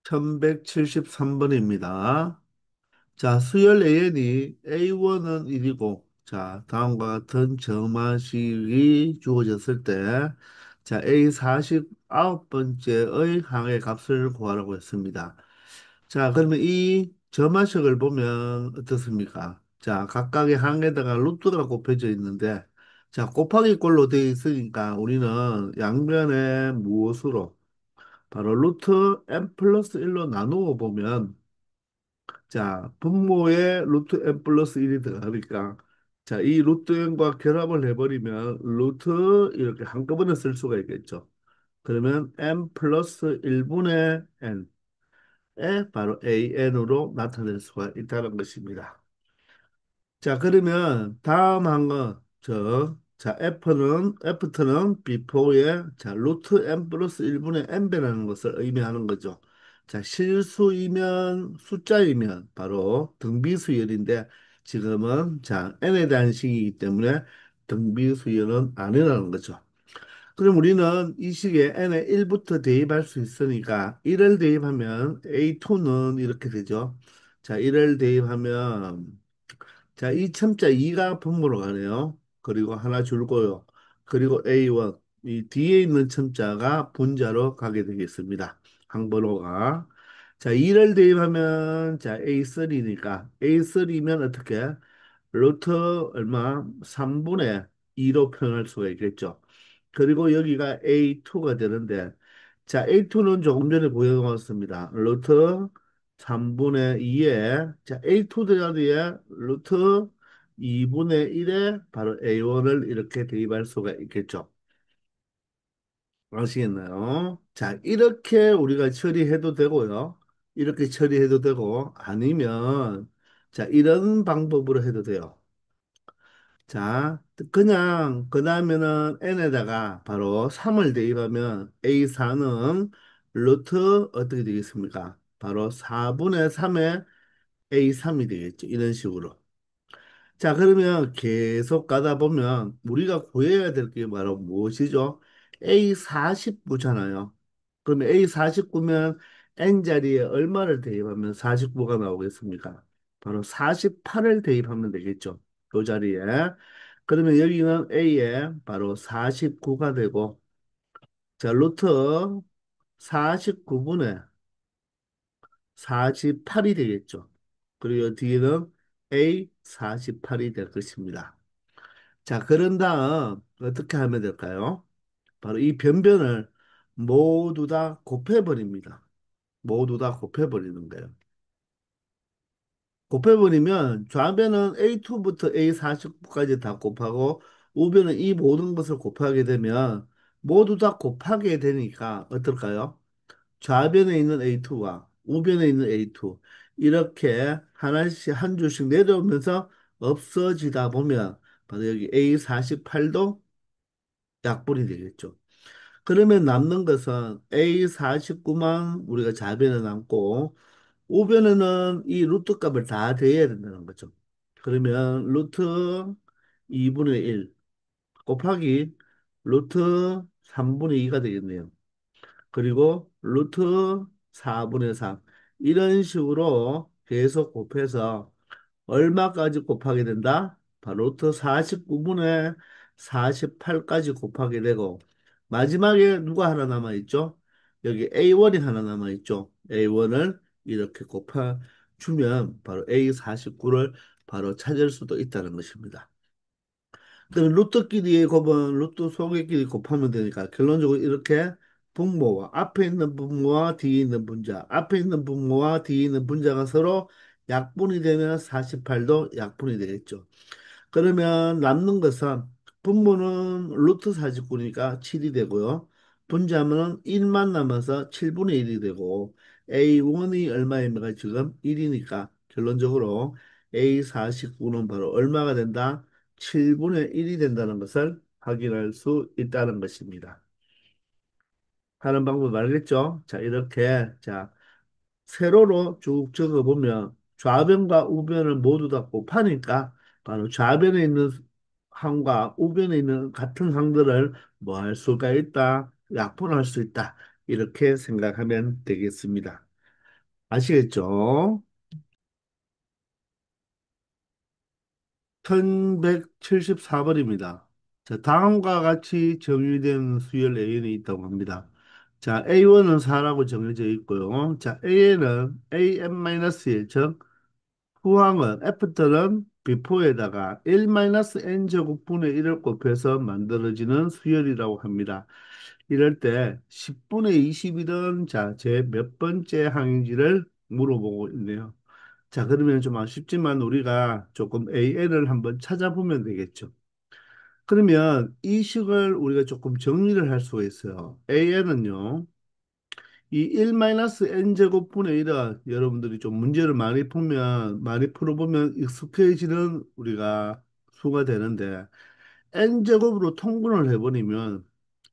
1173번입니다. 자, 수열 AN이 A1은 1이고, 자, 다음과 같은 점화식이 주어졌을 때, 자, A49번째의 항의 값을 구하라고 했습니다. 자, 그러면 이 점화식을 보면 어떻습니까? 자, 각각의 항에다가 루트가 곱해져 있는데, 자, 곱하기 꼴로 되어 있으니까 우리는 양변에 무엇으로? 바로 루트 n 플러스 1로 나누어 보면 자 분모에 루트 n 플러스 1이 들어가니까 자 이 루트 n과 결합을 해버리면 루트 이렇게 한꺼번에 쓸 수가 있겠죠. 그러면 n 플러스 1분의 n에 바로 an으로 나타낼 수가 있다는 것입니다. 자, 그러면 다음 한 거, 자, F는 before에, 자, 루트 n 플러스 1분의 n배라는 것을 의미하는 거죠. 자, 실수이면, 숫자이면, 바로 등비수열인데, 지금은, 자, n에 대한 식이기 때문에 등비수열은 아니라는 거죠. 그럼 우리는 이 식에 n에 1부터 대입할 수 있으니까, 1을 대입하면 A2는 이렇게 되죠. 자, 1을 대입하면, 자, 이 첨자 2가 분모로 가네요. 그리고 하나 줄고요. 그리고 A1, 이 뒤에 있는 첨자가 분자로 가게 되겠습니다. 항번호가. 자, 2를 대입하면, 자, A3니까, A3면 어떻게? 루트 얼마? 3분의 2로 표현할 수가 있겠죠. 그리고 여기가 A2가 되는데, 자, A2는 조금 전에 보여드렸습니다. 루트 3분의 2에, 자, A2 자리에 루트 2분의 1에 바로 A1을 이렇게 대입할 수가 있겠죠. 아시겠나요? 자, 이렇게 우리가 처리해도 되고요. 이렇게 처리해도 되고, 아니면, 자, 이런 방법으로 해도 돼요. 자, 그냥, 그 다음에는 n에다가 바로 3을 대입하면 A4는 루트 어떻게 되겠습니까? 바로 4분의 3의 A3이 되겠죠. 이런 식으로. 자, 그러면 계속 가다 보면 우리가 구해야 될 게 바로 무엇이죠? A49잖아요. 그러면 A49면 N자리에 얼마를 대입하면 49가 나오겠습니까? 바로 48을 대입하면 되겠죠. 그 자리에. 그러면 여기는 A에 바로 49가 되고, 자, 루트 49분의 48이 되겠죠. 그리고 뒤에는 A48이 될 것입니다. 자, 그런 다음 어떻게 하면 될까요? 바로 이 변변을 모두 다 곱해버립니다. 모두 다 곱해버리는 거예요. 곱해버리면 좌변은 A2부터 A49까지 다 곱하고 우변은 이 모든 것을 곱하게 되면 모두 다 곱하게 되니까 어떨까요? 좌변에 있는 A2와 우변에 있는 A2 이렇게 하나씩 한 줄씩 내려오면서 없어지다 보면 바로 여기 A48도 약분이 되겠죠. 그러면 남는 것은 A49만 우리가 좌변에 남고 우변에는 이 루트 값을 다 대야 된다는 거죠. 그러면 루트 2분의 1 곱하기 루트 3분의 2가 되겠네요. 그리고 루트 4분의 3 이런 식으로 계속 곱해서 얼마까지 곱하게 된다? 바로 루트 49분의 48까지 곱하게 되고 마지막에 누가 하나 남아있죠? 여기 A1이 하나 남아있죠? A1을 이렇게 곱해주면 바로 A49를 바로 찾을 수도 있다는 것입니다. 그럼 루트끼리 곱은 루트 소개끼리 곱하면 되니까 결론적으로 이렇게 분모와 앞에 있는 분모와 뒤에 있는 분자, 앞에 있는 분모와 뒤에 있는 분자가 서로 약분이 되면 48도 약분이 되겠죠. 그러면 남는 것은 분모는 루트 49니까 7이 되고요. 분자면은 1만 남아서 7분의 1이 되고 A1이 얼마입니까? 지금 1이니까 결론적으로 A49는 바로 얼마가 된다? 7분의 1이 된다는 것을 확인할 수 있다는 것입니다. 하는 방법 알겠죠? 자, 이렇게 자 세로로 쭉 적어보면 좌변과 우변을 모두 다 곱하니까 바로 좌변에 있는 항과 우변에 있는 같은 항들을 뭐 할 수가 있다, 약분할 수 있다. 이렇게 생각하면 되겠습니다. 아시겠죠? 1174번입니다. 자, 다음과 같이 정의된 수열 A는 있다고 합니다. 자, A1은 4라고 정해져 있고요. 자, A에는 AN-1, 즉, 후항은 애프터는 before에다가 1-n 제곱분의 1을 곱해서 만들어지는 수열이라고 합니다. 이럴 때 10분의 20이든 자, 제 몇 번째 항인지를 물어보고 있네요. 자, 그러면 좀 아쉽지만 우리가 조금 AN을 한번 찾아보면 되겠죠. 그러면 이 식을 우리가 조금 정리를 할 수가 있어요. AN은요, 이 1-n제곱분의 1은 여러분들이 좀 문제를 많이 풀어보면 익숙해지는 우리가 수가 되는데, n제곱으로 통분을 해버리면,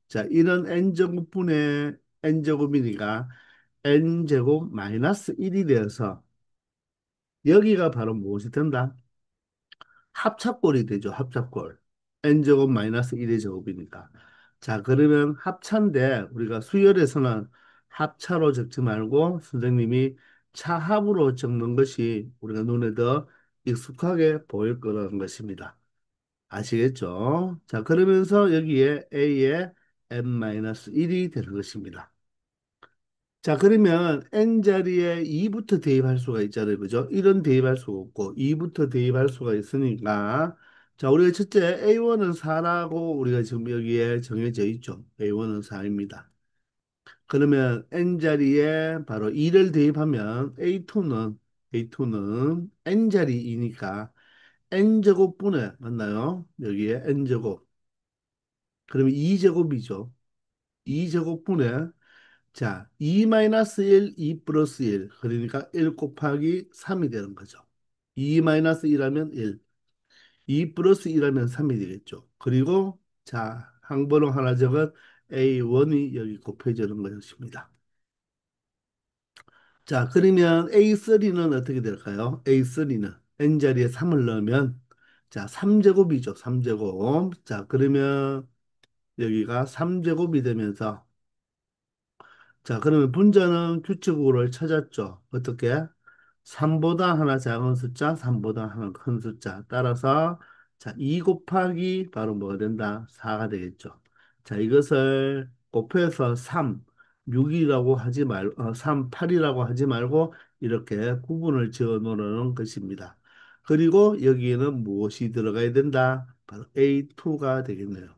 자, 이런 n제곱분의 n제곱이니까 n제곱 마이너스 1이 되어서 여기가 바로 무엇이 된다? 합차꼴이 되죠. 합차꼴. n제곱 마이너스 1의 제곱이니까. 자, 그러면 합차인데 우리가 수열에서는 합차로 적지 말고 선생님이 차합으로 적는 것이 우리가 눈에 더 익숙하게 보일 거라는 것입니다. 아시겠죠? 자, 그러면서 여기에 a의 n-1이 되는 것입니다. 자, 그러면 n자리에 2부터 대입할 수가 있잖아요. 그죠? 1은 대입할 수가 없고 2부터 대입할 수가 있으니까 자, 우리가 첫째 A1은 4라고 우리가 지금 여기에 정해져 있죠. A1은 4입니다. 그러면 n자리에 바로 2를 대입하면 A2는 n자리이니까 n제곱분에 맞나요? 여기에 n제곱. 그러면 2제곱이죠. 2제곱분에 자, 2-1, 2 플러스 1. 그러니까 1 곱하기 3이 되는 거죠. 2-1하면 1, 2 플러스 1하면 3이 되겠죠. 그리고 자, 항번호 하나 적은 A1이 여기 곱해지는 것입니다. 자, 그러면 A3는 어떻게 될까요? A3는 N자리에 3을 넣으면 자, 3제곱이죠. 3제곱. 자, 그러면 여기가 3제곱이 되면서 자, 그러면 분자는 규칙으로 찾았죠. 어떻게? 3보다 하나 작은 숫자, 3보다 하나 큰 숫자. 따라서 자, 2 곱하기 바로 뭐가 된다? 4가 되겠죠. 자, 이것을 곱해서 3, 6이라고 하지 3, 8이라고 하지 말고 이렇게 구분을 지어 놓으는 것입니다. 그리고 여기에는 무엇이 들어가야 된다? 바로 A2가 되겠네요.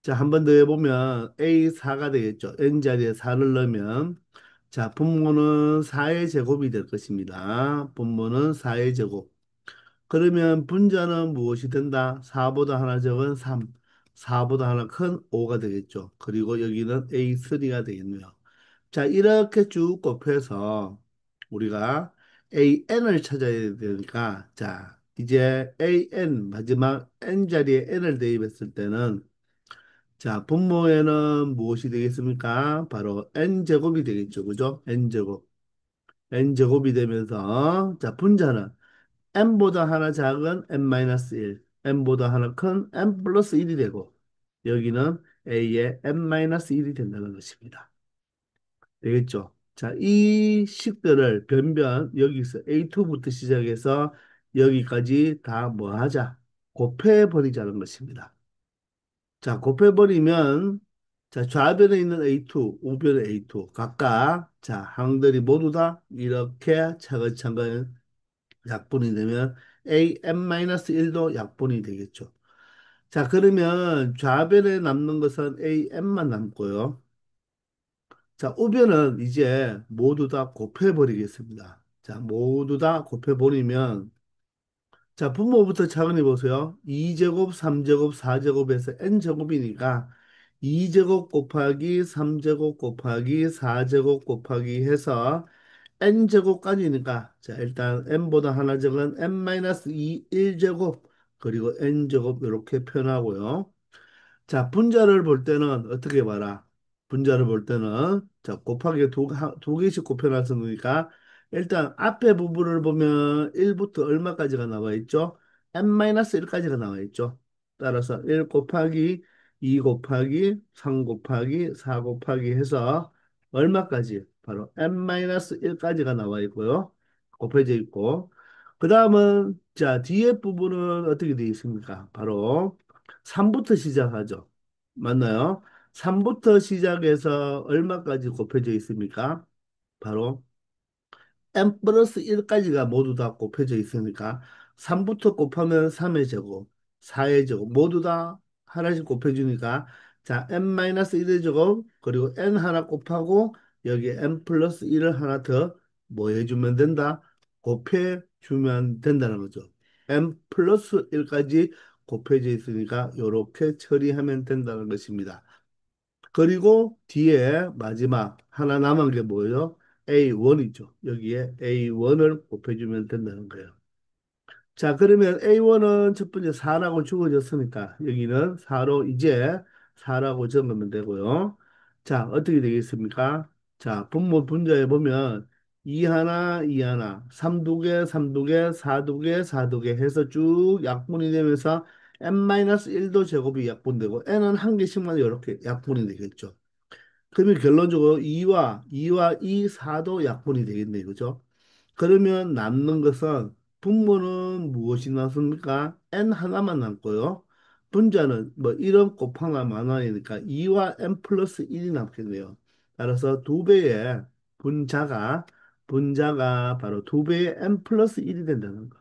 자, 한 번 더 해보면 A4가 되겠죠. N자리에 4를 넣으면 자, 분모는 4의 제곱이 될 것입니다. 분모는 4의 제곱. 그러면 분자는 무엇이 된다? 4보다 하나 적은 3, 4보다 하나 큰 5가 되겠죠. 그리고 여기는 A3가 되겠네요. 자, 이렇게 쭉 곱해서 우리가 AN을 찾아야 되니까 자, 이제 AN 마지막 N자리에 N을 대입했을 때는 자, 분모에는 무엇이 되겠습니까? 바로 n제곱이 되겠죠. 그죠? n제곱. n제곱이 되면서 자, 분자는 n보다 하나 작은 n-1, n보다 하나 큰 n 플러스 1이 되고 여기는 a의 n-1이 된다는 것입니다. 되겠죠? 자, 이 식들을 변변 여기서 A2부터 시작해서 여기까지 다 뭐 하자? 곱해버리자는 것입니다. 자, 곱해버리면, 자, 좌변에 있는 A2, 우변에 A2, 각각, 자, 항들이 모두 다 이렇게 차근차근 약분이 되면 AM-1도 약분이 되겠죠. 자, 그러면 좌변에 남는 것은 AM만 남고요. 자, 우변은 이제 모두 다 곱해버리겠습니다. 자, 모두 다 곱해버리면 자, 분모부터 차근히 보세요. 2제곱, 3제곱, 4제곱에서 n제곱이니까 2제곱 곱하기 3제곱 곱하기 4제곱 곱하기 해서 n제곱까지니까 자, 일단 n보다 하나 적은 n-2 1제곱 그리고 n제곱 이렇게 표현하고요. 자, 분자를 볼 때는 어떻게 봐라? 분자를 볼 때는 자, 곱하기 두 개씩 곱해놨으니까 일단 앞에 부분을 보면 1부터 얼마까지가 나와 있죠? n-1까지가 나와 있죠. 따라서 1 곱하기 2 곱하기 3 곱하기 4 곱하기 해서 얼마까지? 바로 n-1까지가 나와 있고요. 곱해져 있고. 그 다음은, 자, 뒤에 부분은 어떻게 되어 있습니까? 바로 3부터 시작하죠. 맞나요? 3부터 시작해서 얼마까지 곱해져 있습니까? 바로 n 플러스 1까지가 모두 다 곱해져 있으니까 3부터 곱하면 3의 제곱, 4의 제곱 모두 다 하나씩 곱해주니까 자 n-1의 제곱 그리고 n 하나 곱하고 여기에 n 플러스 1을 하나 더 뭐 해주면 된다? 곱해주면 된다는 거죠. n 플러스 1까지 곱해져 있으니까 이렇게 처리하면 된다는 것입니다. 그리고 뒤에 마지막 하나 남은 게 뭐예요? A1이죠. 여기에 A1을 곱해주면 된다는 거예요. 자, 그러면 A1은 첫 번째 4라고 주어졌으니까 여기는 4로 이제 4라고 적으면 되고요. 자, 어떻게 되겠습니까? 자, 분모 분자에 보면 2 하나, 2 하나, 3 두 개, 3 두 개, 4 두 개, 4 두 개 해서 쭉 약분이 되면서 n-1도 제곱이 약분되고 n은 한 개씩만 이렇게 약분이 되겠죠. 그러면 결론적으로 2와 2, 4도 약분이 되겠네요. 그죠? 그러면 남는 것은 분모는 무엇이 남습니까? n 하나만 남고요. 분자는 뭐 1은 곱하나 만원이니까 2와 n 플러스 1이 남겠네요. 따라서 두 배의 분자가 바로 두 배의 n 플러스 1이 된다는 거.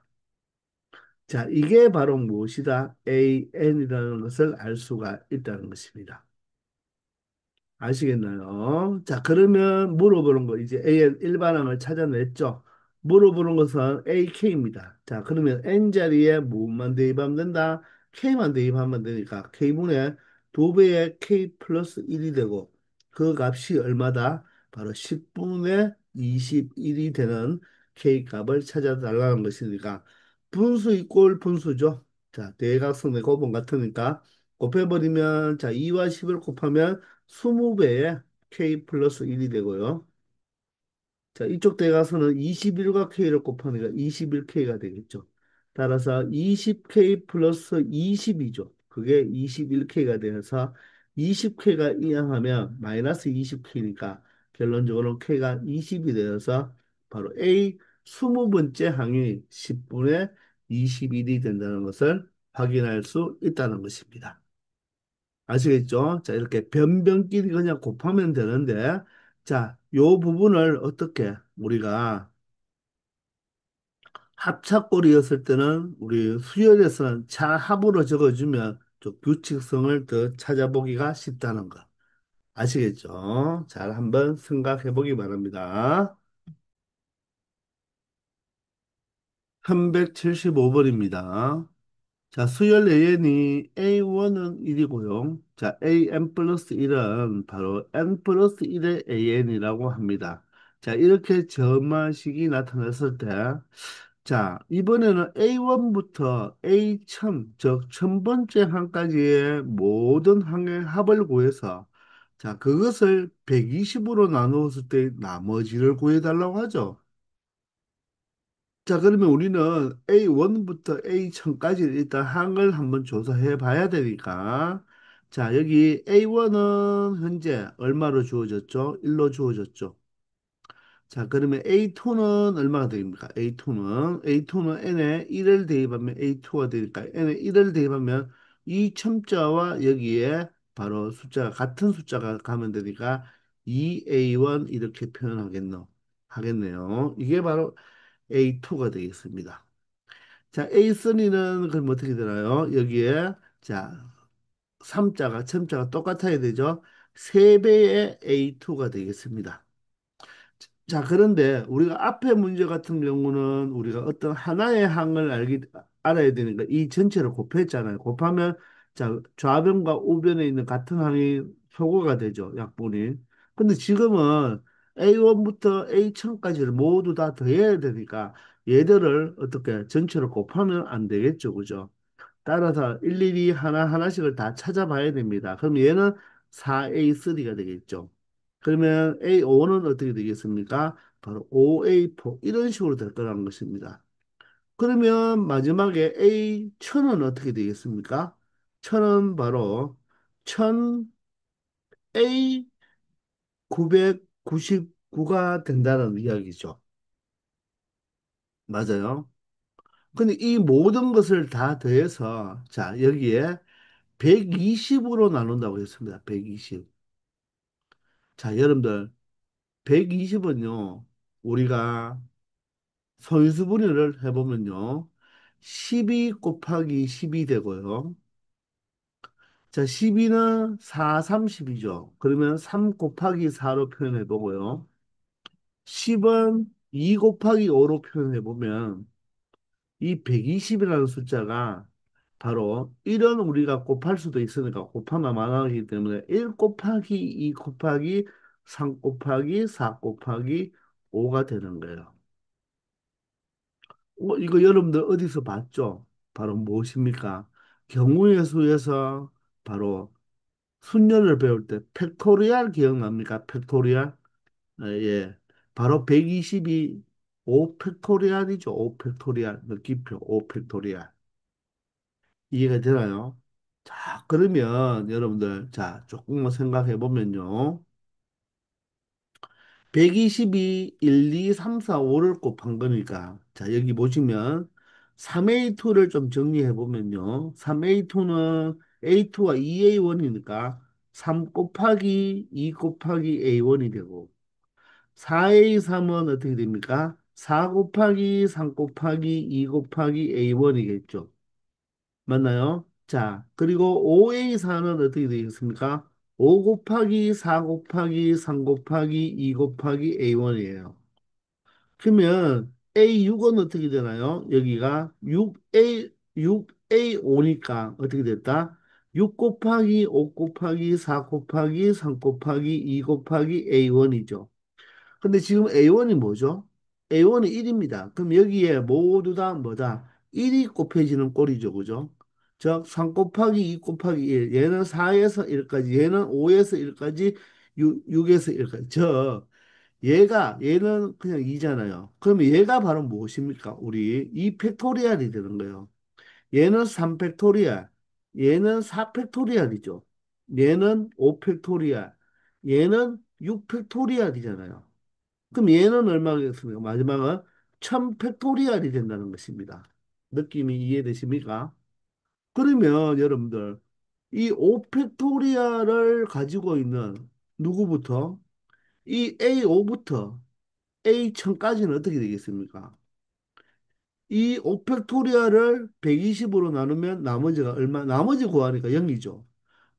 자, 이게 바로 무엇이다? an이라는 것을 알 수가 있다는 것입니다. 아시겠나요? 자, 그러면 물어보는 거, 이제 AN 일반항을 찾아냈죠? 물어보는 것은 AK입니다. 자, 그러면 N자리에 무엇만 대입하면 된다? K만 대입하면 되니까 K분의 두 배의 K 플러스 1이 되고 그 값이 얼마다? 바로 10분의 21이 되는 K 값을 찾아달라는 것이니까 분수 이꼴 분수죠. 자, 대각선의 곱은 같으니까 곱해버리면 자, 2와 10을 곱하면 20배의 K 플러스 1이 되고요. 자, 이쪽 대각선은 21과 K를 곱하니까 21K가 되겠죠. 따라서 20K 플러스 20이죠. 그게 21K가 되어서 20K가 이항하면 마이너스 20K니까 결론적으로 K가 20이 되어서 바로 A 20번째 항이 10분의 21이 된다는 것을 확인할 수 있다는 것입니다. 아시겠죠? 자, 이렇게 변변끼리 그냥 곱하면 되는데, 자, 요 부분을 어떻게 우리가 합차꼴이었을 때는 우리 수열에서는 차합으로 적어주면 좀 규칙성을 더 찾아보기가 쉽다는 거. 아시겠죠? 잘 한번 생각해 보기 바랍니다. 375번입니다. 자, 수열 AN이 A1은 1이고요. 자, AN 플러스 1은 바로 N 플러스 1의 AN이라고 합니다. 자, 이렇게 점화식이 나타났을 때, 자, 이번에는 A1부터 A1000, 즉, 1000번째 항까지의 모든 항의 합을 구해서, 자, 그것을 120으로 나누었을 때 나머지를 구해달라고 하죠. 자, 그러면 우리는 A1부터 A1000까지 일단 항을 한번 조사해 봐야 되니까. 자, 여기 A1은 현재 얼마로 주어졌죠? 1로 주어졌죠. 자, 그러면 A2는 얼마가 됩니까? A2는 N에 1을 대입하면 A2가 되니까 N에 1을 대입하면 이 첨자와 여기에 바로 숫자가 같은 숫자가 가면 되니까 2A1 이렇게 하겠네요. 이게 바로 A2가 되겠습니다. 자, A3는 그럼 어떻게 되나요? 여기에 자, 3자가 첨자가 똑같아야 되죠. 3배의 A2가 되겠습니다. 자, 그런데 우리가 앞에 문제 같은 경우는 우리가 어떤 하나의 항을 알아야 되니까 이 전체를 곱했잖아요. 곱하면 자, 좌변과 우변에 있는 같은 항이 소거가 되죠. 약분이. 근데 지금은 A1부터 A1000까지를 모두 다 더해야 되니까 얘들을 어떻게 전체를 곱하면 안 되겠죠. 그죠? 따라서 일일이 하나하나씩을 다 찾아봐야 됩니다. 그럼 얘는 4A3가 되겠죠. 그러면 A5는 어떻게 되겠습니까? 바로 5A4 이런 식으로 될 거라는 것입니다. 그러면 마지막에 A1000은 어떻게 되겠습니까? 1000은 바로 1000A900 99가 된다는 이야기죠. 맞아요. 근데 이 모든 것을 다 더해서, 자, 여기에 120으로 나눈다고 했습니다. 120. 자, 여러분들, 120은요, 우리가 소인수분해를 해보면요, 12 곱하기 10이 되고요. 자, 12는 4, 30이죠. 그러면 3 곱하기 4로 표현해 보고요. 10은 2 곱하기 5로 표현해 보면 이 120이라는 숫자가 바로 1은 우리가 곱할 수도 있으니까 곱하면 많아지기 때문에 1 곱하기 2 곱하기 3 곱하기 4 곱하기 5가 되는 거예요. 이거 여러분들 어디서 봤죠? 바로 무엇입니까? 경우의 수에서 바로 순열을 배울 때 팩토리얼 기억납니까? 팩토리얼? 예. 바로 120이 5 팩토리얼이죠. 5 팩토리얼. 느낌표 5 팩토리얼. 이해가 되나요? 자, 그러면 여러분들, 자, 조금만 생각해 보면요. 120이 1, 2, 3, 4, 5를 곱한 거니까. 자, 여기 보시면 3A2를 좀 정리해 보면요. 3A2는 A2와 2A1이니까 3 곱하기 2 곱하기 A1이 되고 4A3은 어떻게 됩니까? 4 곱하기 3 곱하기 2 곱하기 A1이겠죠. 맞나요? 자, 그리고 5A4는 어떻게 되겠습니까? 5 곱하기 4 곱하기 3 곱하기 2 곱하기 A1이에요. 그러면 A6은 어떻게 되나요? 여기가 6A5니까 어떻게 됐다? 6 곱하기 5 곱하기 4 곱하기 3 곱하기 2 곱하기 A1이죠. 근데 지금 A1이 뭐죠? A1이 1입니다. 그럼 여기에 모두 다 뭐다? 1이 곱해지는 꼴이죠. 그죠? 즉, 3 곱하기 2 곱하기 1. 얘는 4에서 1까지, 얘는 5에서 1까지, 6에서 1까지. 얘는 그냥 2잖아요. 그러면 얘가 바로 무엇입니까? 우리 2 팩토리얼이 되는 거예요. 얘는 3 팩토리얼, 얘는 4 팩토리얼이죠. 얘는 5 팩토리얼, 얘는 6 팩토리얼이잖아요. 그럼 얘는 얼마겠습니까? 마지막은 1000 팩토리얼이 된다는 것입니다. 느낌이 이해되십니까? 그러면 여러분들 이 5 팩토리얼을 가지고 있는 누구부터? 이 A5부터 A1000까지는 어떻게 되겠습니까? 이 5 팩토리얼을 120으로 나누면 나머지가 얼마? 나머지 구하니까 0이죠.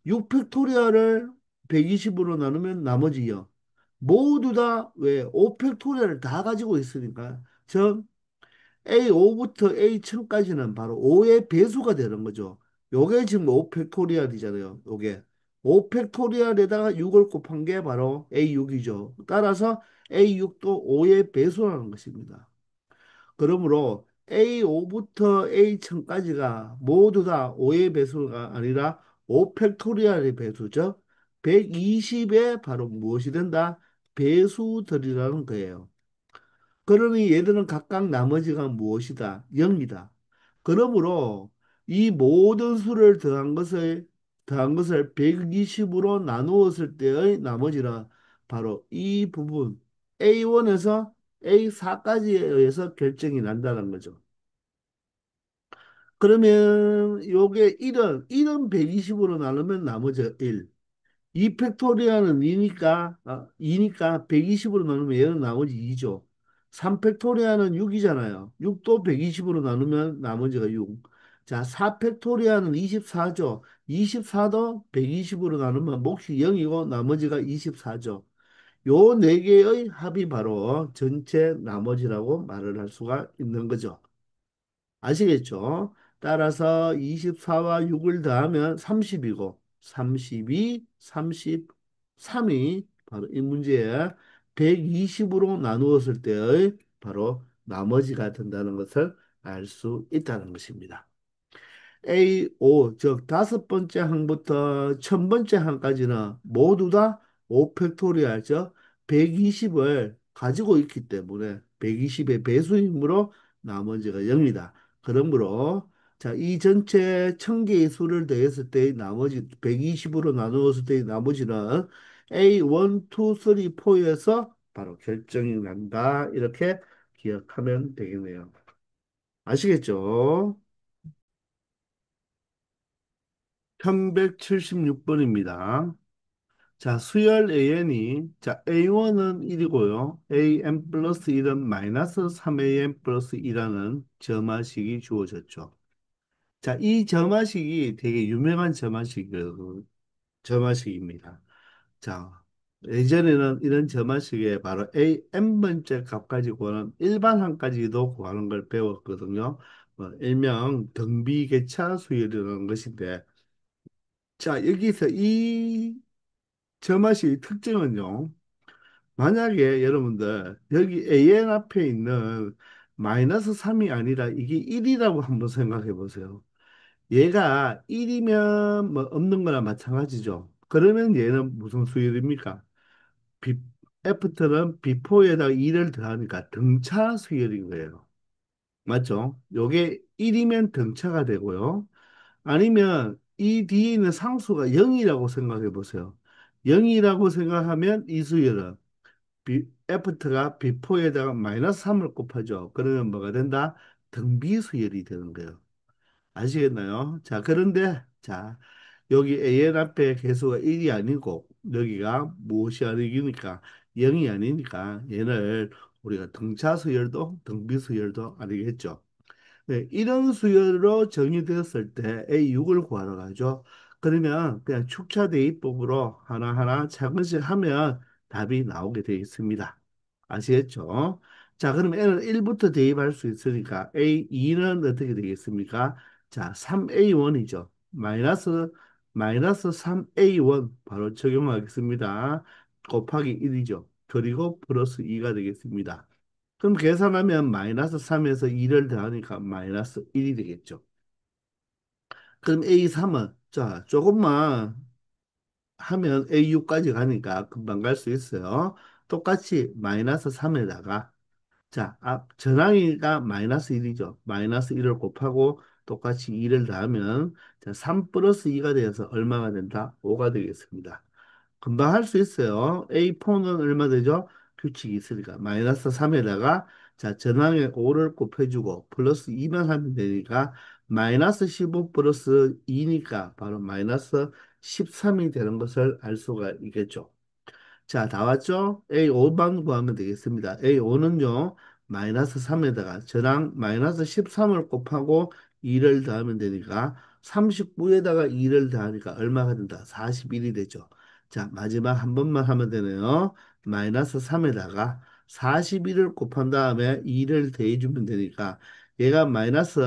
6 팩토리얼을 120으로 나누면 나머지 0. 모두 다 왜 5 팩토리얼을 다 가지고 있으니까 즉 A5부터 A1000까지는 바로 5의 배수가 되는 거죠. 요게 지금 5 팩토리얼이잖아요. 요게 5 팩토리얼에다가 6을 곱한 게 바로 A6이죠. 따라서 A6도 5의 배수라는 것입니다. 그러므로 A5부터 A1000까지가 모두 다 5의 배수가 아니라 5 팩토리얼의 배수죠. 120의 바로 무엇이 된다? 배수들이라는 거예요. 그러니 얘들은 각각 나머지가 무엇이다? 0이다. 그러므로 이 모든 수를 더한 것을 120으로 나누었을 때의 나머지는 바로 이 부분 A1에서 A4까지에 의해서 결정이 난다는 거죠. 그러면 요게 1은 120으로 나누면 나머지가 1. 2 팩토리얼은 2니까 120으로 나누면 얘는 나머지 2죠. 3 팩토리얼은 6이잖아요. 6도 120으로 나누면 나머지가 6. 자, 4 팩토리얼은 24죠. 24도 120으로 나누면 몫이 0이고 나머지가 24죠. 요 네 개의 합이 바로 전체 나머지라고 말을 할 수가 있는 거죠. 아시겠죠? 따라서 24와 6을 더하면 30이고 32, 33이 바로 이 문제에 120으로 나누었을 때의 바로 나머지가 된다는 것을 알 수 있다는 것입니다. A5, 즉 다섯 번째 항부터 천 번째 항까지는 모두 다 5팩토리얼, 즉 120을 가지고 있기 때문에 120의 배수이므로 나머지가 0이다. 그러므로 자, 이 전체 1000개의 수를 더했을 때 나머지 120으로 나누었을 때 나머지는 A1, 2, 3, 4에서 바로 결정이 난다. 이렇게 기억하면 되겠네요. 아시겠죠? 1176번입니다. 자, 수열 AN이, 자, A1은 1이고요. AN 플러스 1은 마이너스 3AN 플러스 2라는 점화식이 주어졌죠. 자, 이 점화식이 되게 유명한 점화식입니다. 자, 예전에는 이런 점화식에 바로 A, n번째 값까지 구하는 일반항까지도 구하는 걸 배웠거든요. 일명 등비계차 수열이라는 것인데, 자, 여기서 이 점화식의 특징은요. 만약에 여러분들 여기 AN 앞에 있는 마이너스 3이 아니라 이게 1이라고 한번 생각해 보세요. 얘가 1이면 뭐 없는 거나 마찬가지죠. 그러면 얘는 무슨 수열입니까? 비, 애프터는 비포에다가 2를 더하니까 등차 수열인 거예요. 맞죠? 요게 1이면 등차가 되고요. 아니면 이 뒤에 있는 상수가 0이라고 생각해 보세요. 0이라고 생각하면 이 수열은 애프터가 비포에다가 마이너스 3을 곱하죠. 그러면 뭐가 된다? 등비수열이 되는 거예요. 아시겠나요? 자, 그런데, 자, 여기 AN 앞에 개수가 1이 아니고, 여기가 무엇이 아니니까, 0이 아니니까, 얘를 우리가 등차수열도, 등비수열도 아니겠죠. 네, 이런 수열로 정의되었을 때 A6을 구하러 가죠. 그러면 그냥 축차 대입법으로 하나하나 차근씩 하면 답이 나오게 되어 있습니다. 아시겠죠? 자, 그럼 N은 1부터 대입할 수 있으니까 A2는 어떻게 되겠습니까? 자, 3A1이죠. 마이너스 3A1 바로 적용하겠습니다. 곱하기 1이죠. 그리고 플러스 2가 되겠습니다. 그럼 계산하면 마이너스 3에서 2를 더하니까 마이너스 1이 되겠죠. 그럼 A3은 자 조금만 하면 A6까지 가니까 금방 갈 수 있어요. 똑같이 마이너스 3에다가 자 전항이가 마이너스 1이죠. 마이너스 1을 곱하고 똑같이 2를 더하면 자, 3 플러스 2가 되어서 얼마가 된다? 5가 되겠습니다. 금방 할 수 있어요. A4는 얼마 되죠? 규칙이 있으니까. 마이너스 3에다가 자, 전항에 5를 곱해주고 플러스 2만 하면 되니까 마이너스 15 플러스 2니까 바로 마이너스 13이 되는 것을 알 수가 있겠죠. 자, 다 왔죠? A5만 구하면 되겠습니다. A5는요, 마이너스 3에다가 저랑 마이너스 13을 곱하고 2를 더하면 되니까 39에다가 2를 더하니까 얼마가 된다? 41이 되죠. 자, 마지막 한 번만 하면 되네요. 마이너스 3에다가 41을 곱한 다음에 2를 더해주면 되니까 얘가 마이너스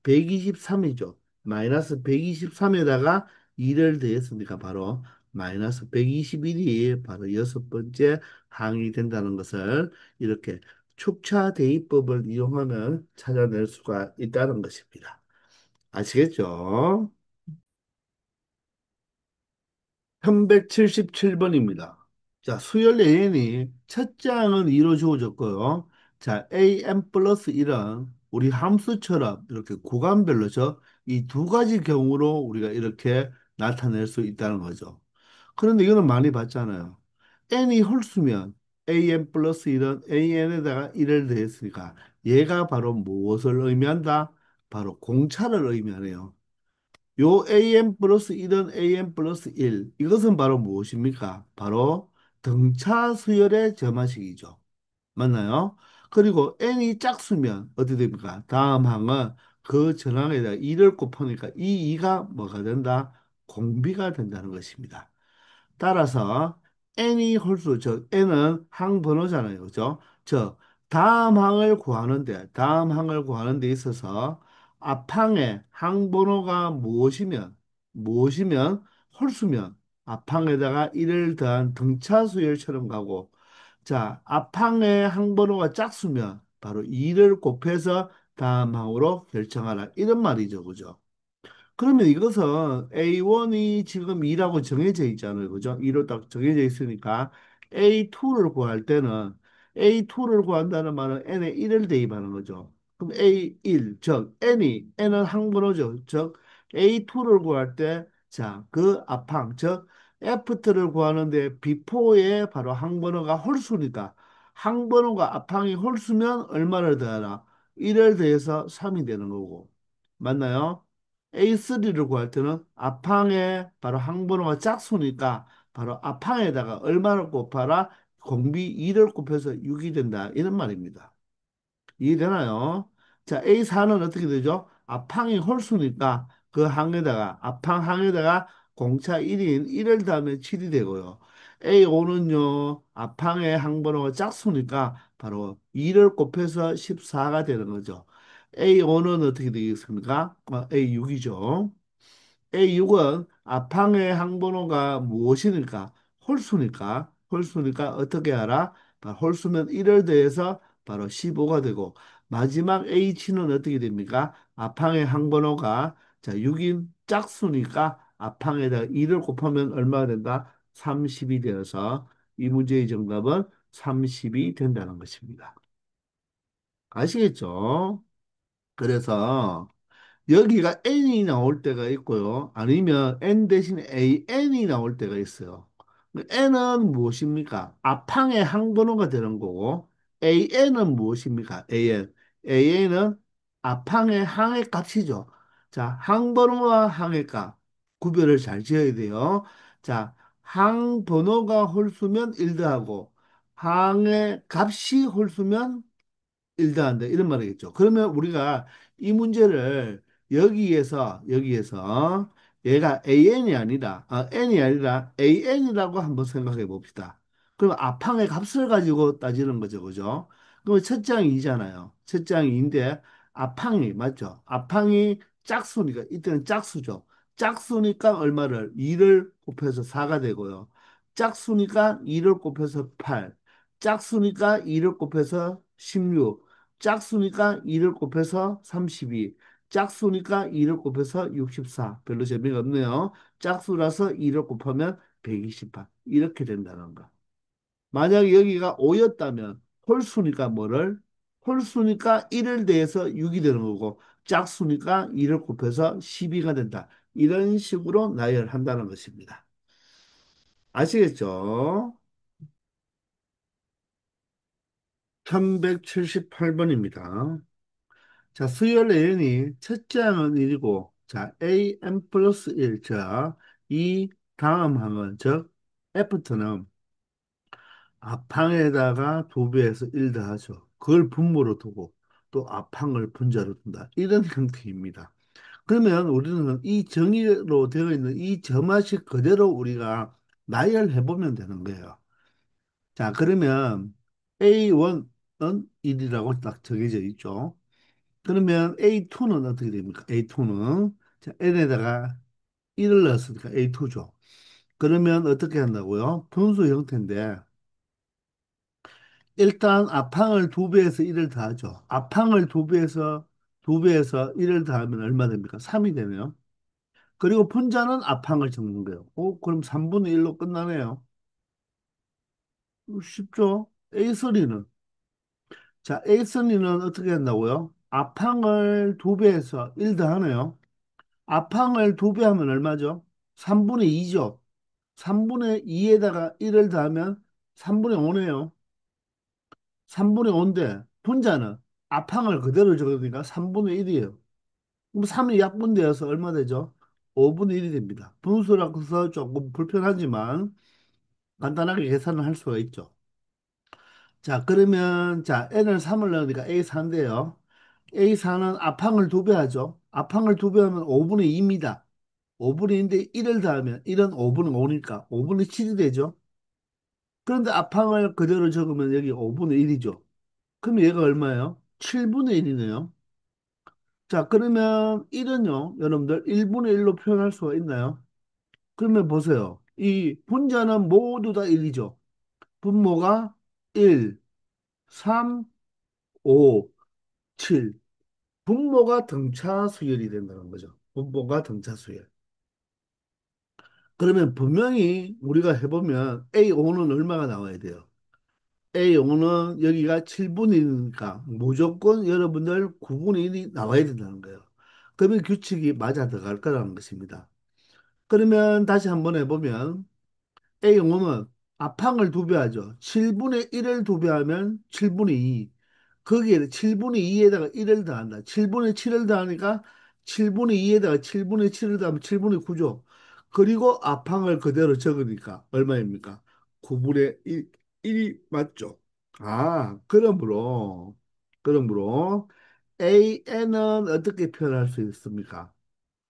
123이죠. 마이너스 123에다가 2를 더했으니까 바로 마이너스 121이 바로 여섯 번째 항이 된다는 것을 이렇게 축차 대입법을 이용하면 찾아낼 수가 있다는 것입니다. 아시겠죠? 1177번입니다. 자, 수열 AN이 첫째 항은 2로 주어졌고요. 자, AN 플러스 1은 우리 함수처럼 이렇게 구간별로죠. 이 두 가지 경우로 우리가 이렇게 나타낼 수 있다는 거죠. 그런데 이거는 많이 봤잖아요. n이 홀수면 an 플러스 1은 an에다가 1을 더했으니까 얘가 바로 무엇을 의미한다? 바로 공차를 의미하네요. 요 an 플러스 1은 an 플러스 1 이것은 바로 무엇입니까? 바로 등차 수열의 점화식이죠. 맞나요? 그리고 n이 짝수면 어떻게 됩니까? 다음 항은 그 전항에다 2를 곱하니까 이 2가 뭐가 된다? 공비가 된다는 것입니다. 따라서 n이 홀수, 즉 n은 항 번호잖아요. 그죠? 즉 다음 항을 구하는 데 있어서 앞항의 항 번호가 무엇이면 홀수면 앞항에다가 1을 더한 등차 수열처럼 가고 자, 앞항의 항 번호가 짝수면 바로 2를 곱해서 다음 항으로 결정하라. 이런 말이죠. 그죠? 그러면 이것은 A1이 지금 2라고 정해져 있잖아요. 그죠? 2로 딱 정해져 있으니까 A2를 구할 때는 A2를 구한다는 말은 N에 1을 대입하는 거죠. 그럼 A1, 즉 N은 항번호죠. 즉 A2를 구할 때 자, 그 앞항, 즉 애프터를 구하는데 비포의 바로 항번호가 홀수니까 항번호가 앞항이 홀수면 얼마를 더하라? 1을 더해서 3이 되는 거고. 맞나요? A3를 구할 때는 앞항에 바로 항번호가 짝수니까 바로 앞항에다가 얼마를 곱하라? 공비 2를 곱해서 6이 된다. 이런 말입니다. 이해되나요? 자, A4는 어떻게 되죠? 앞항이 홀수니까 그 항에다가, 앞항 항에다가 공차 1인 1을 더하면 7이 되고요. A5는요, 앞항의 항번호가 짝수니까 바로 2를 곱해서 14가 되는 거죠. A5는 어떻게 되겠습니까? A6이죠. A6은 앞항의 항번호가 무엇이니까? 홀수니까 어떻게 알아? 바로 홀수면 1을 더해서 바로 15가 되고 마지막 H는 어떻게 됩니까? 앞항의 항번호가 자 6인 짝수니까 앞항에다가 2를 곱하면 얼마가 된다? 30이 되어서 이 문제의 정답은 30이 된다는 것입니다. 아시겠죠? 그래서 여기가 n이 나올 때가 있고요. 아니면 n 대신 an이 나올 때가 있어요. n은 무엇입니까? 앞항의 항번호가 되는 거고 an은 무엇입니까? an은 앞항의 항의 값이죠. 자, 항번호와 항의 값 구별을 잘 지어야 돼요. 자, 항번호가 홀수면 1 더하고 항의 값이 홀수면 일다한다 이런 말이겠죠. 그러면 우리가 이 문제를 여기에서 얘가 n이 아니라 an이라고 한번 생각해 봅시다. 그럼 앞항의 값을 가지고 따지는 거죠, 그죠? 그럼 첫 장이 이잖아요. 첫 장이 인데 앞항이 맞죠? 앞항이 짝수니까 이때는 짝수죠. 짝수니까 얼마를 2를 곱해서 4가 되고요. 짝수니까 2를 곱해서 8. 짝수니까 2를 곱해서 16. 짝수니까 2를 곱해서 32. 짝수니까 2를 곱해서 64. 별로 재미가 없네요. 짝수라서 2를 곱하면 128. 이렇게 된다는 거. 만약에 여기가 5였다면 홀수니까 뭐를? 홀수니까 1을 더해서 6이 되는 거고 짝수니까 2를 곱해서 12가 된다. 이런 식으로 나열한다는 것입니다. 아시겠죠? 1178번입니다. 자, 수열 N이 첫째 항은 1이고, 자, AM 플러스 1, 자, 이 다음 항은, 즉, F트는 앞항에다가 도배해서 1 더하죠. 그걸 분모로 두고, 또 앞항을 분자로 둔다. 이런 형태입니다. 그러면 우리는 이 정의로 되어 있는 이 점화식 그대로 우리가 나열해 보면 되는 거예요. 자, 그러면 A1은 1이라고 딱 정해져 있죠. 그러면 A2는 어떻게 됩니까? A2는 자, N에다가 1을 넣었으니까 A2죠. 그러면 어떻게 한다고요? 분수 형태인데 일단 앞항을 두 배에서 1을 더하죠. 앞항을 두 배에서 1을 더하면 얼마 됩니까? 3이 되네요. 그리고 분자는 앞항을 적는 거예요. 그럼 3분의 1로 끝나네요. 쉽죠? A3는 자, A3는 어떻게 한다고요? 앞항을 두 배에서 1 더하네요. 앞항을 두 배 하면 얼마죠? 3분의 2죠. 3분의 2에다가 1을 더하면 3분의 5네요. 3분의 5인데 분자는 앞항을 그대로 적으니까 3분의 1이에요. 그럼 3이 약분되어서 얼마 되죠? 5분의 1이 됩니다. 분수라고 해서 조금 불편하지만 간단하게 계산을 할 수가 있죠. 자, 그러면 자, n을 3을 넣으니까 A4인데요. A4는 앞항을 두 배 하죠. 앞항을 두 배 하면 5분의 2입니다. 5분의 2인데 1을 더하면 1은 5분의 5니까 5분의 7이 되죠. 그런데 앞항을 그대로 적으면 여기 5분의 1이죠. 그럼 얘가 얼마예요? 7분의 1이네요. 자, 그러면 1은요, 여러분들 1분의 1로 표현할 수가 있나요? 그러면 보세요. 이 분자는 모두 다 1이죠. 분모가 1, 3, 5, 7. 분모가 등차 수열이 된다는 거죠. 분모가 등차 수열. 그러면 분명히 우리가 해보면 A5는 얼마가 나와야 돼요? A5는 여기가 7분의 1이니까 무조건 여러분들 9분의 1이 나와야 된다는 거예요. 그러면 규칙이 맞아 들어갈 거라는 것입니다. 그러면 다시 한번 해보면 A 영어는 앞항을 두 배 하죠. 7분의 1을 두 배 하면 7분의 2. 거기에 7분의 2에다가 1을 더한다. 7분의 7을 더하니까 7분의 2에다가 7분의 7을 더하면 7분의 9죠. 그리고 앞항을 그대로 적으니까 얼마입니까? 9분의 1, 이 맞죠? 아, 그러므로 AN은 어떻게 표현할 수 있습니까?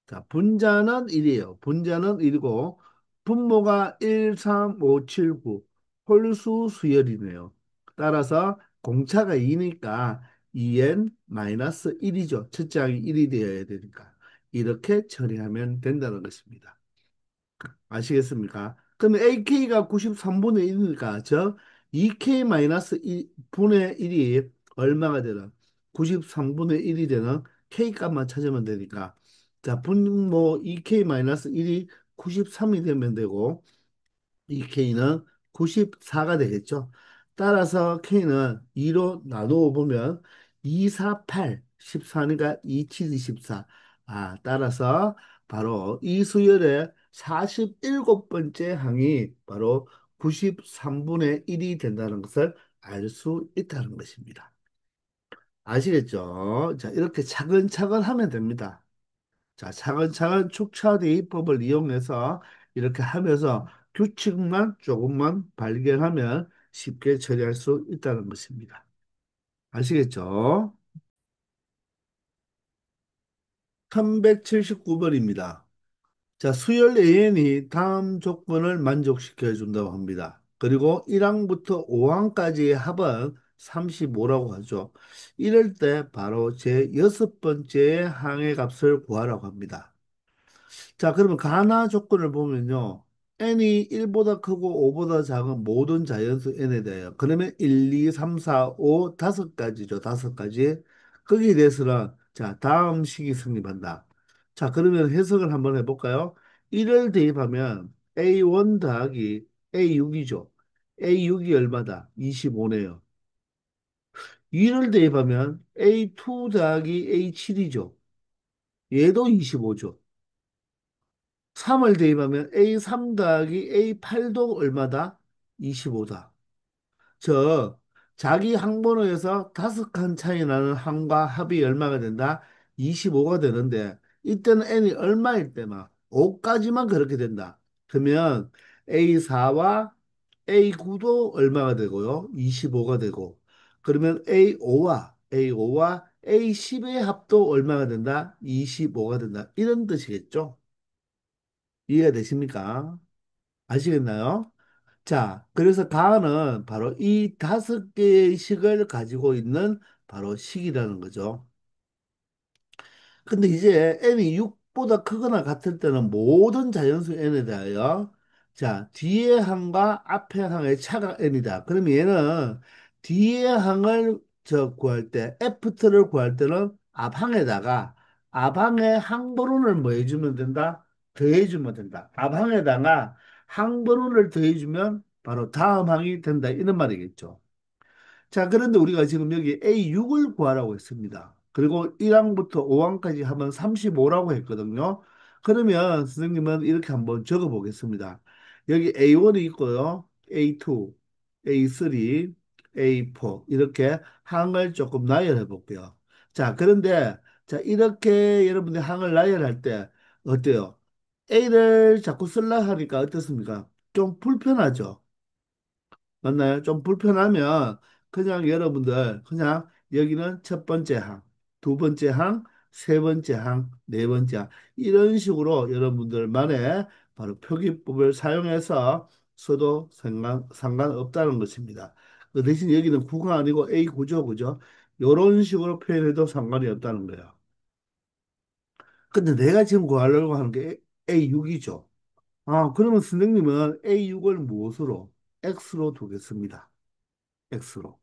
자, 분자는 1이에요. 분자는 1이고 분모가 1, 3, 5, 7, 9 홀수 수열이네요. 따라서 공차가 2니까 2n-1이죠. 첫째 항이 1이 되어야 되니까. 이렇게 처리하면 된다는 것입니다. 아시겠습니까? 그러면 AK가 93분의 1이니까 저 2K-1분의 1이 얼마가 되나? 93분의 1이 되는 K 값만 찾으면 되니까 자, 분모 2K-1이 93이 되면 되고 이 K는 94가 되겠죠. 따라서 K는 2로 나누어 보면 2, 4, 8, 14니까 2, 7, 14. 아, 따라서 바로 이 수열의 47번째 항이 바로 93분의 1이 된다는 것을 알 수 있다는 것입니다. 아시겠죠? 자, 이렇게 차근차근 하면 됩니다. 자, 차근차근 축차대입법을 이용해서 이렇게 하면서 규칙만 조금만 발견하면 쉽게 처리할 수 있다는 것입니다. 아시겠죠? 379번입니다. 자, 수열 AN이 다음 조건을 만족시켜 준다고 합니다. 그리고 1항부터 5항까지의 합은 35라고 하죠. 이럴 때 바로 제 여섯 번째 항의 값을 구하라고 합니다. 자, 그러면 가나 조건을 보면요. n이 1보다 크고 5보다 작은 모든 자연수 n에 대하여. 그러면 1, 2, 3, 4, 5, 다섯 가지죠. 다섯 가지. 거기에 대해서는 자, 다음 식이 성립한다. 자, 그러면 해석을 한번 해볼까요? 1을 대입하면 A1 더하기 A6이죠. A6이 얼마다? 25네요. 2를 대입하면 A2 더하기 A7이죠. 얘도 25죠. 3을 대입하면 A3 더하기 A8도 얼마다? 25다. 저 자기 항번호에서 다섯 칸 차이 나는 항과 합이 얼마가 된다? 25가 되는데 이때는 n이 얼마일 때만 5까지만 그렇게 된다. 그러면 A4와 A9도 얼마가 되고요? 25가 되고 그러면 A5와 A10의 합도 얼마가 된다? 25가 된다. 이런 뜻이겠죠? 이해가 되십니까? 아시겠나요? 자, 그래서 가는 바로 이 다섯 개의 식을 가지고 있는 바로 식이라는 거죠. 근데 이제 n이 6보다 크거나 같을 때는 모든 자연수 n에 대하여 자, 뒤의 항과 앞의 항의 차가 n이다. 그러면 얘는 뒤의 항을 구할 때 F트를 구할 때는 앞항에다가 앞항의 항번호를 뭐 해주면 된다? 더해주면 된다. 앞항에다가 항번호를 더해주면 바로 다음 항이 된다. 이런 말이겠죠. 자, 그런데 우리가 지금 여기 A6을 구하라고 했습니다. 그리고 1항부터 5항까지 하면 35라고 했거든요. 그러면 선생님은 이렇게 한번 적어 보겠습니다. 여기 A1이 있고요. A2, A3, A4 이렇게 항을 조금 나열해 볼게요. 자, 그런데 자, 이렇게 여러분들 항을 나열할 때 어때요? A를 자꾸 쓸라 하니까 어떻습니까? 좀 불편하죠? 맞나요? 좀 불편하면 그냥 여러분들 그냥 여기는 첫 번째 항, 두 번째 항, 세 번째 항, 네 번째 항 이런 식으로 여러분들만의 바로 표기법을 사용해서 써도 상관없다는 것입니다. 그 대신 여기는 구가 아니고 A9죠, 그죠? 이런 식으로 표현해도 상관이 없다는 거예요. 근데 내가 지금 구하려고 하는 게 A6이죠. 아, 그러면 선생님은 A6을 무엇으로? X로 두겠습니다. X로.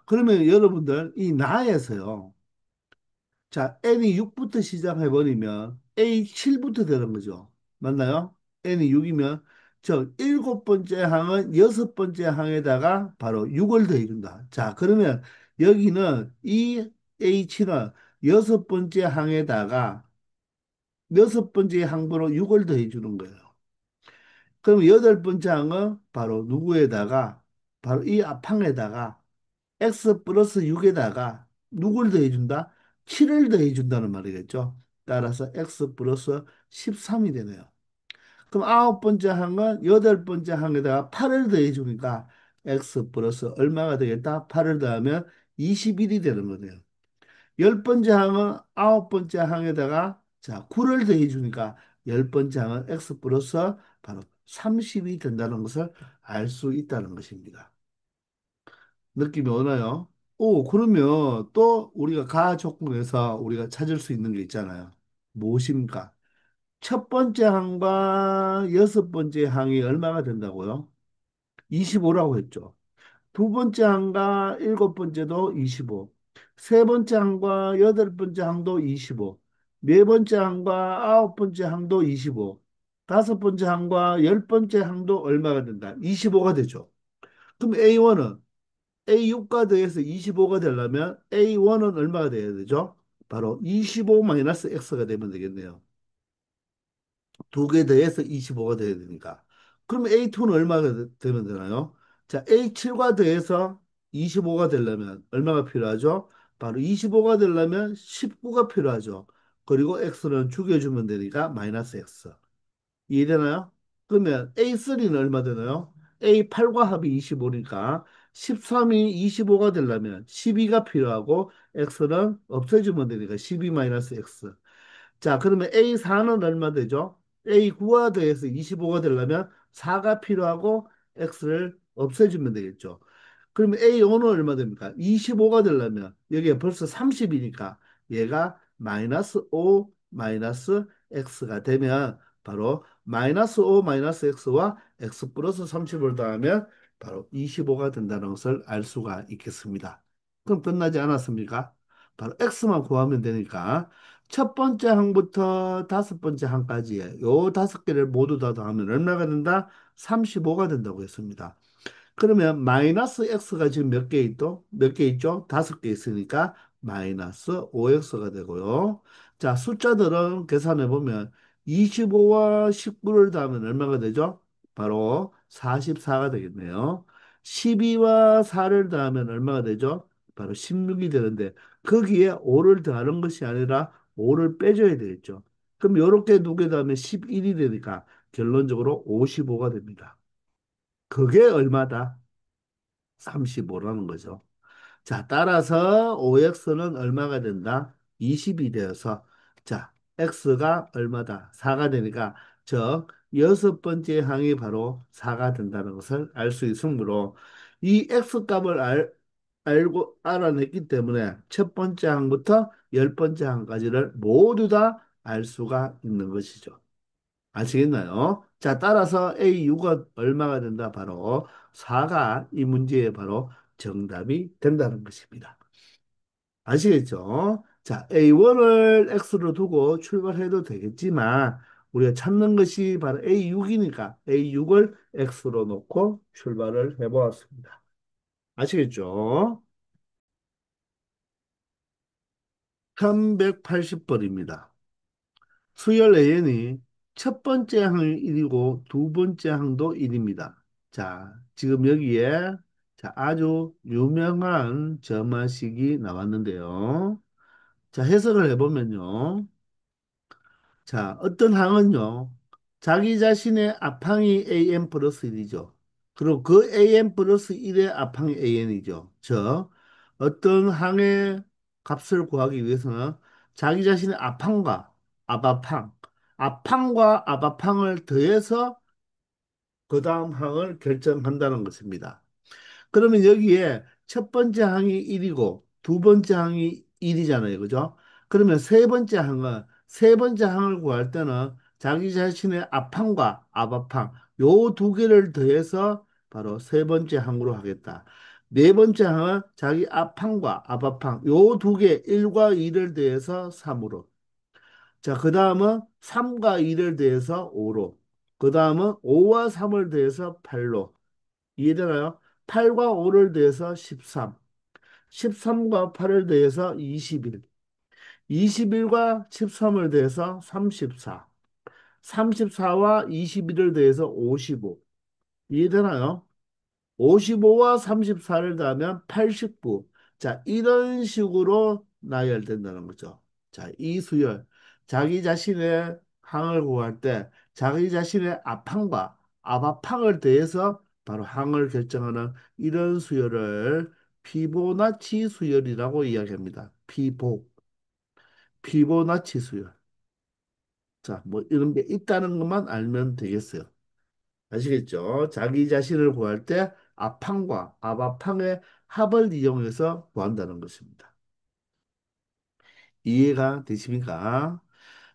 그러면 여러분들 이 나에서요. 자, n이 6부터 시작해버리면 A7부터 되는 거죠. 맞나요? n이 6이면 저 일곱 번째 항은 여섯 번째 항에다가 바로 6을 더해준다. 자, 그러면 여기는 이 H는 여섯 번째 항에다가 여섯 번째 항번호 6을 더해주는 거예요. 그럼 여덟 번째 항은 바로 누구에다가 바로 이 앞항에다가 x 플러스 6에다가 누굴 더해준다? 7을 더해준다는 말이겠죠. 따라서 x 플러스 13이 되네요. 그럼 아홉 번째 항은 여덟 번째 항에다가 8을 더해주니까 x 플러스 얼마가 되겠다? 8을 더하면 21이 되는 거네요. 열 번째 항은 아홉 번째 항에다가 자 9를 더해주니까 열 번째 항은 x 플러스 바로 30이 된다는 것을 알 수 있다는 것입니다. 느낌이 오나요? 오, 그러면 또 우리가 가족궁에서 우리가 찾을 수 있는 게 있잖아요. 무엇입니까? 첫 번째 항과 여섯 번째 항이 얼마가 된다고요? 25라고 했죠. 두 번째 항과 일곱 번째도 25. 세 번째 항과 여덟 번째 항도 25. 네 번째 항과 아홉 번째 항도 25. 다섯 번째 항과 열 번째 항도 얼마가 된다? 25가 되죠. 그럼 A1은 A6가 더해서 25가 되려면 A1은 얼마가 돼야 되죠? 바로 25 마이너스 X가 되면 되겠네요. 두 개 더해서 25가 돼야 되니까. 그럼 A2는 얼마가 되면 되나요? 자, A7과 더해서 25가 되려면 얼마가 필요하죠? 바로 25가 되려면 19가 필요하죠. 그리고 X는 죽여주면 되니까 마이너스 X. 이해되나요? 그러면 A3는 얼마 되나요? A8과 합이 25니까 13이 25가 되려면 12가 필요하고 X는 없애주면 되니까 12-X. 자, 그러면 A4는 얼마 되죠? A9와 더해서 25가 되려면 4가 필요하고 X를 없애주면 되겠죠. 그러면 A5는 얼마 됩니까? 25가 되려면 여기에 벌써 30이니까 얘가 마이너스 5 마이너스 X가 되면 바로 마이너스 5 마이너스 X와 X 플러스 30을 더하면 바로 25가 된다는 것을 알 수가 있겠습니다. 그럼 끝나지 않았습니까? 바로 X만 구하면 되니까 첫 번째 항부터 다섯 번째 항까지의 요 다섯 개를 모두 다 더하면 얼마가 된다? 35가 된다고 했습니다. 그러면 마이너스 x가 지금 몇 개 있죠? 몇 개 있죠? 다섯 개 있으니까 마이너스 5x가 되고요. 자, 숫자들은 계산해 보면 25와 19를 더하면 얼마가 되죠? 바로 44가 되겠네요. 12와 4를 더하면 얼마가 되죠? 바로 16이 되는데 거기에 5를 더하는 것이 아니라 5를 빼줘야 되겠죠. 그럼 이렇게 두 개 더하면 11이 되니까 결론적으로 55가 됩니다. 그게 얼마다? 35라는 거죠. 자, 따라서 OX는 얼마가 된다? 20이 되어서 자, X가 얼마다? 4가 되니까 즉 여섯 번째 항이 바로 4가 된다는 것을 알 수 있으므로 이 X 값을 알고 알아냈기 때문에 첫 번째 항부터 열 번째 항까지를 모두 다 알 수가 있는 것이죠. 아시겠나요? 자, 따라서 A6은 얼마가 된다? 바로 4가 이 문제의 바로 정답이 된다는 것입니다. 아시겠죠? 자, A1을 X로 두고 출발해도 되겠지만 우리가 찾는 것이 바로 A6이니까 A6을 X로 놓고 출발을 해보았습니다. 아시겠죠? 1180번입니다. 수열 AN이 첫 번째 항이 1이고 두 번째 항도 1입니다. 자, 지금 여기에 자, 아주 유명한 점화식이 나왔는데요. 자, 해석을 해보면요. 자, 어떤 항은요. 자기 자신의 앞항이 an 플러스 1이죠. 그리고 그 an 플러스 1의 앞항이 an이죠. 즉, 어떤 항의 값을 구하기 위해서는 자기 자신의 앞항과 앞앞항, 앞항과 앞앞항을 더해서 그 다음 항을 결정한다는 것입니다. 그러면 여기에 첫 번째 항이 1이고 두 번째 항이 1이잖아요. 그죠? 그러면 세 번째 항은 세 번째 항을 구할 때는 자기 자신의 앞항과 앞앞항 요 두 개를 더해서 바로 세 번째 항으로 하겠다. 네 번째 항은 자기 앞항과 앞앞항 요 두 개 1과 2를 더해서 3으로. 자, 그 다음은 3과 2를 더해서 5로. 그 다음은 5와 3을 더해서 8로. 이해되나요? 8과 5를 더해서 13, 13과 8을 더해서 21, 21과 13을 더해서 34, 34와 21을 더해서 55. 이해되나요? 55와 34를 더하면 89. 자, 이런 식으로 나열된다는 거죠. 자, 이 수열. 자기 자신의 항을 구할 때 자기 자신의 앞항과 앞앞항을 더해서 바로 항을 결정하는 이런 수열을 피보나치 수열이라고 이야기합니다. 피보나치 수열. 자, 뭐 이런 게 있다는 것만 알면 되겠어요. 아시겠죠? 자기 자신을 구할 때 앞항과 앞앞항의 합을 이용해서 구한다는 것입니다. 이해가 되십니까?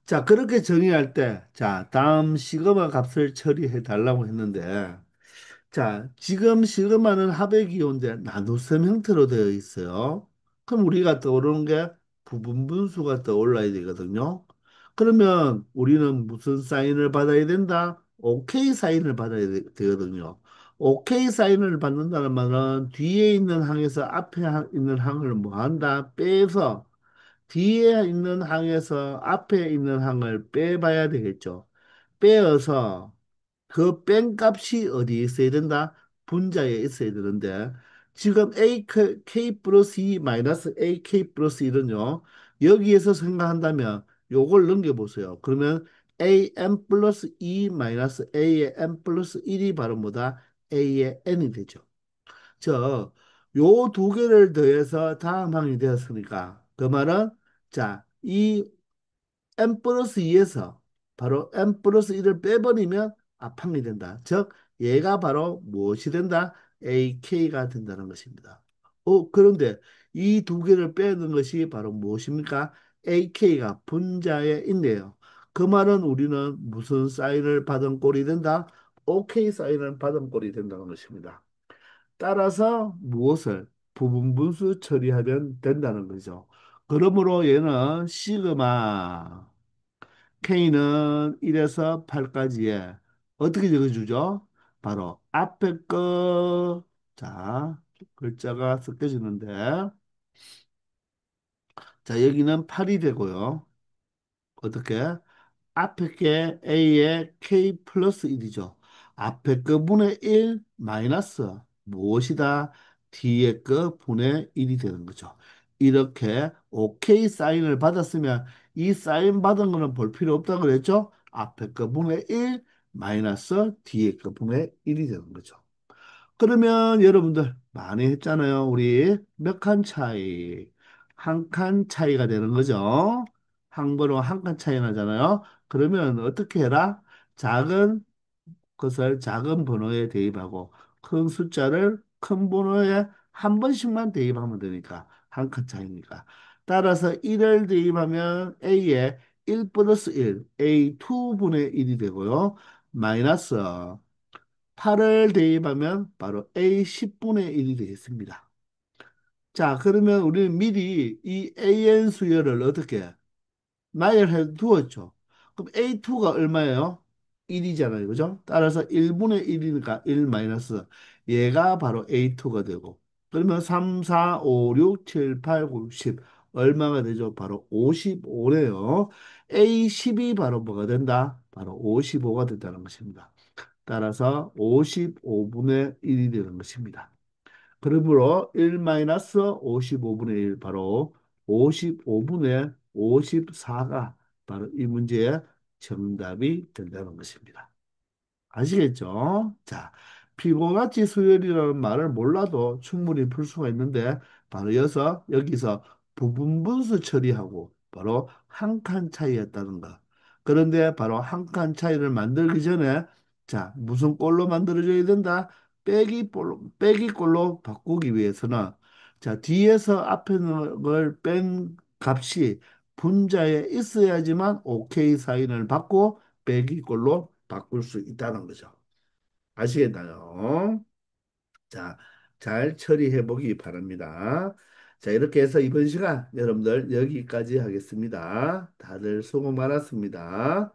자, 그렇게 정의할 때, 자, 다음 시그마 값을 처리해 달라고 했는데, 자, 지금 시그마는 합의 기호인데 나눗셈 형태로 되어 있어요. 그럼 우리가 떠오르는 게 부분분수가 떠올라야 되거든요. 그러면 우리는 무슨 사인을 받아야 된다? OK 사인을 받아야 되거든요. OK 사인을 받는다는 말은 뒤에 있는 항에서 앞에 있는 항을 뭐 한다? 빼서 뒤에 있는 항에서 앞에 있는 항을 빼봐야 되겠죠. 빼어서 그 뺀 값이 어디에 있어야 된다? 분자에 있어야 되는데 지금 K 플러스 2 마이너스 AK 플러스 1은요. 여기에서 생각한다면 요걸 넘겨보세요. 그러면 AM 플러스 2 마이너스 A의 M 플러스 1이 바로 뭐다? A의 N이 되죠. 요 두 개를 더해서 다음 항이 되었으니까 그 말은 자, 이 n 플러스 2에서 바로 n 플러스 1을 빼버리면 앞항이 된다. 즉 얘가 바로 무엇이 된다? AK가 된다는 것입니다. 그런데 이 두 개를 빼는 것이 바로 무엇입니까? AK가 분자에 있네요. 그 말은 우리는 무슨 사인을 받은 꼴이 된다? OK 사인을 받은 꼴이 된다는 것입니다. 따라서 무엇을 부분분수 처리하면 된다는 거죠. 그러므로 얘는 시그마 K는 1에서 8까지에 어떻게 적어주죠? 바로 앞에 거, 자, 글자가 섞여지는데, 자, 여기는 8이 되고요. 어떻게? 앞에 게 A의 K 플러스 1이죠. 앞에 거 분의 1 마이너스 무엇이다? 뒤에 거 분의 1이 되는 거죠. 이렇게 OK 사인을 받았으면 이 사인 받은 거는 볼 필요 없다 그랬죠? 앞에 거 분의 1 마이너스 뒤에 거 분의 1이 되는 거죠. 그러면 여러분들 많이 했잖아요. 우리 몇 칸 차이? 한 칸 차이가 되는 거죠. 한 번호 한 칸 차이 나잖아요. 그러면 어떻게 해라? 작은 것을 작은 번호에 대입하고 큰 숫자를 큰 번호에 한 번씩만 대입하면 되니까 한 칸 차이니까. 따라서 1을 대입하면 A에 1 플러스 1, A2분의 1이 되고요. 마이너스 8을 대입하면 바로 A 10분의 1이 되겠습니다. 자, 그러면 우리는 미리 이 AN 수열을 어떻게 나열해 두었죠. 그럼 A2가 얼마예요? 1이잖아요. 그죠? 따라서 1분의 1이니까 1 마이너스 얘가 바로 A2가 되고 그러면 3, 4, 5, 6, 7, 8, 9, 10 얼마가 되죠? 바로 55네요. A10이 바로 뭐가 된다? 바로 55가 된다는 것입니다. 따라서 55분의 1이 되는 것입니다. 그러므로 1-55분의 1 바로 55분의 54가 바로 이 문제의 정답이 된다는 것입니다. 아시겠죠? 자, 피보나치 수열이라는 말을 몰라도 충분히 풀 수가 있는데 바로 여기서 부분분수 처리하고 바로 한 칸 차이였다는 거. 그런데 바로 한 칸 차이를 만들기 전에 자, 무슨 꼴로 만들어져야 된다? 빼기 꼴로 바꾸기 위해서는 자, 뒤에서 앞에 있는 걸 뺀 값이 분자에 있어야지만 OK 사인을 받고 빼기 꼴로 바꿀 수 있다는 거죠. 아시겠나요? 자, 잘 처리해 보기 바랍니다. 자, 이렇게 해서 이번 시간 여러분들 여기까지 하겠습니다. 다들 수고 많았습니다.